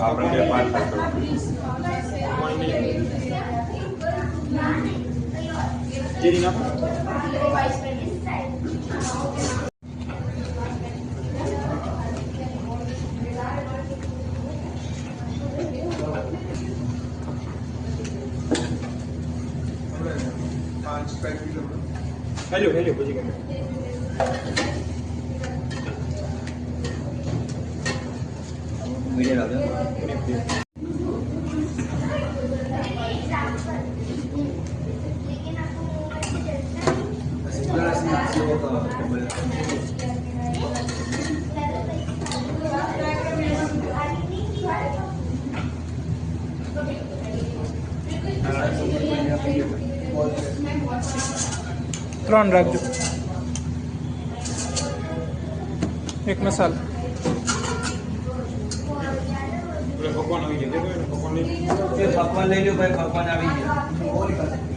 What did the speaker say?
આપણે બે પાંચ થતો જેરી નાખો. હેલો હેલો પછી ગમે મીડિયા લાગે ત્રણ રાખજો. એક મસાલો. ભગવાન આવી ગયા. ભગવાન ભગવાન લઈ લો ભાઈ, ભગવાન આવી ગયા.